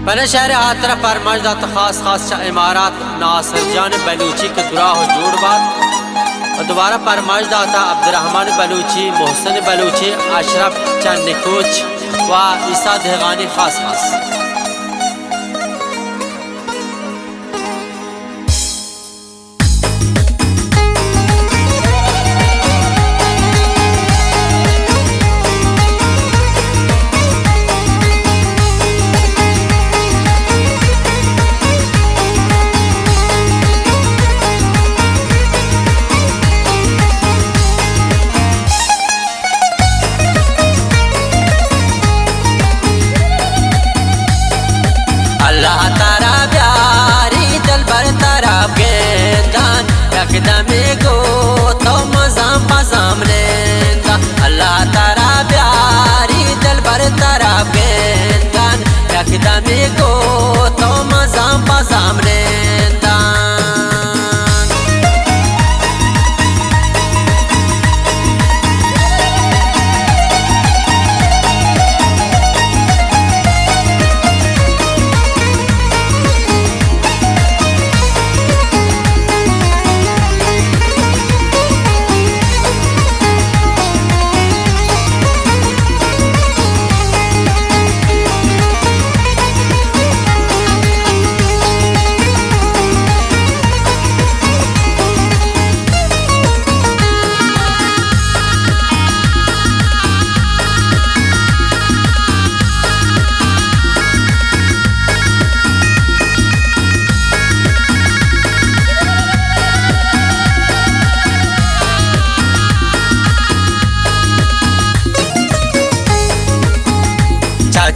बने शहर हाथरा पर मजदा खास खास इमारत नासिर जान बलूची के दुराह जोड़ बात और दोबारा पर मजदा था अब्दुर्रहमान बलूची, मोहसिन बलूची, अशरफ चंद निकोच व ईसा दहगानी खास खास। अल्लाह तारा प्यारी दिल भर तारा गेंदान यकदमे गो तो मजाम पजाम लेंदा। अल्लाह तारा प्यारी दिल भर तारा गेंदान यकदमे गो तो मजाम पजाम लेंदा।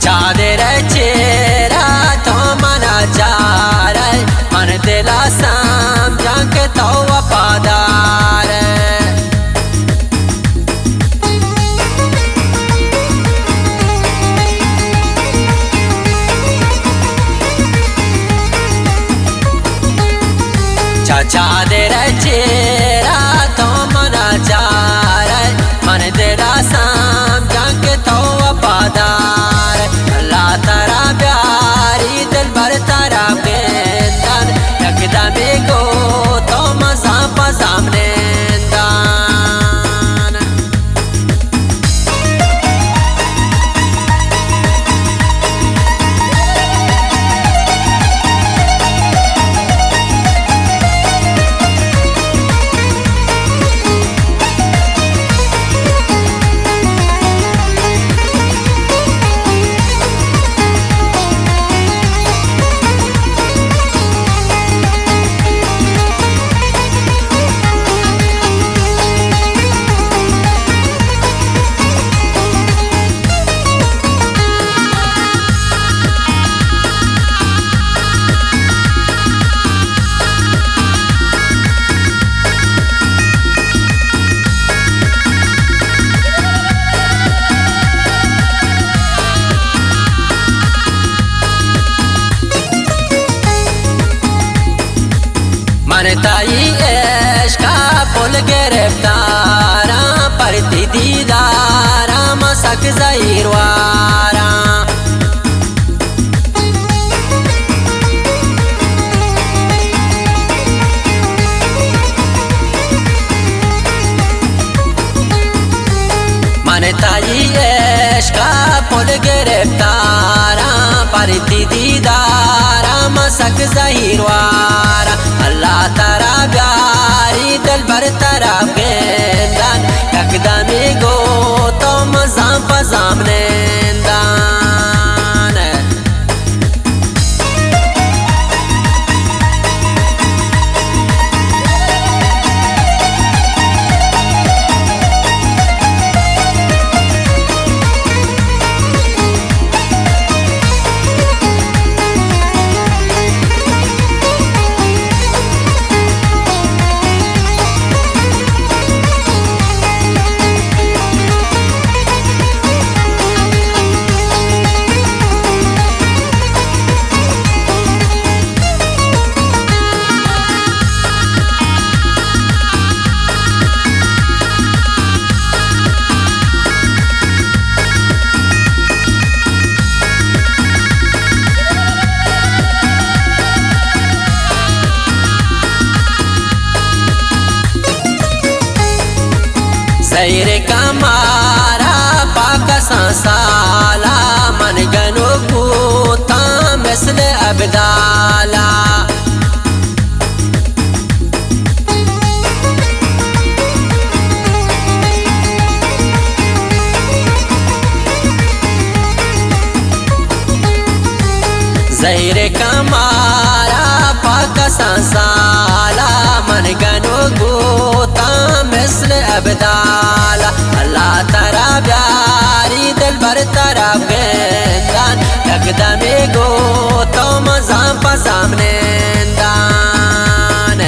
चादर चेहरा तो मना चार मन दिला समझा के तो वफादार। चादर चेहरा तो मना चार मन दिला समझा के तो वफादार। अल्लाह तारा प्यारी दिल भर तारा गेंदान यकदमे गो तो मजाम पजाम लेंदान। मनताई इश्का पुल गिरफ्तारा परती दीदारा मसक ज़हीरवारा। मनताई इश्का पुल गिरफ्तारा परती दीदारा मसक ज़हीरवारा। अल्लाह तारा प्यारी दिल भर तारा गेंदान यकदमे गो तो मजाम पजाम लेंदान। زیر کمارا پاک سانسالا من گنو کوتا مثل ابدالا زهیر کمارا پاک سانسالا من گنو گوتا مثل ابدالا اللہ ترا بیاری دل بر ترا گندان یکدمی گوتا مزام پزام نندان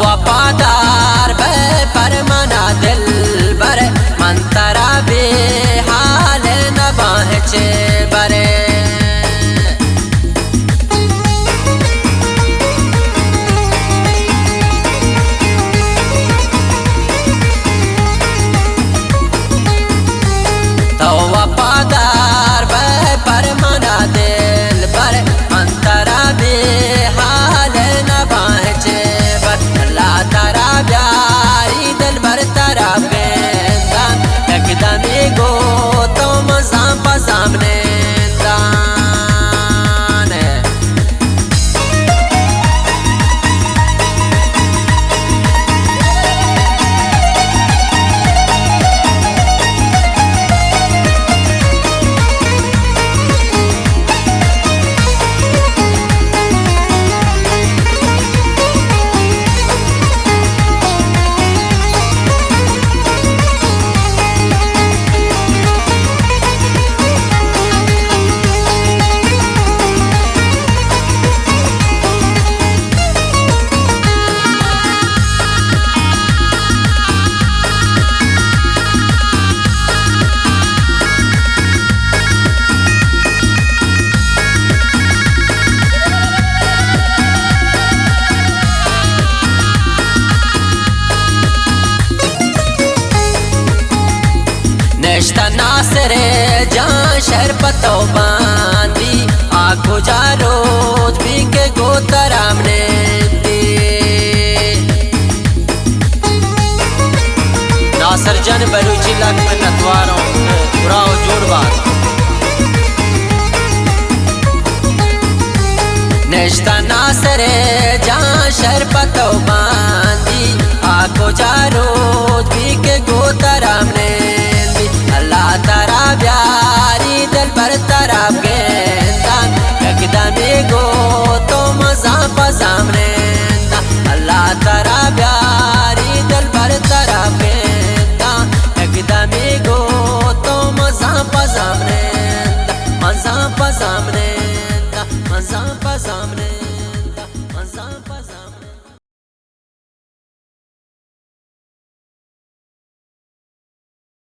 वफादार बे परमाना दिल बर मन तरा बे हाल न बाहचे बरे तो वफादार बे परमाना दिल बर मन तरा बे हाल न बाहचे तरा प्यारी दिल भर तरा बेंदान यकदमी गो तो मज़ाम पज़ाम नेंदान नश्ता नासर जान शहर पतो बांदी आखो जा रोज भी के गोतराम ने नासर जान बलूची लग में नतवारों बुराओ जोड़ बात नश्ता नासर जान शहर पतो बांदी आखो जा रोज भी के गोतराम ने अल्लाह तरा प्यारी दिल भर तरा गेंदान यकदमी गो तो मज़ाम पज़ाम नेंदान अल्लाह तरा प्यारी दिल भर तरा गेंदान यकदमी गो तो मज़ाम पज़ाम नेंदान मज़ाम पज़ाम नेंदान मज़ाम पज़ाम नेंदान मज़ाम पज़ाम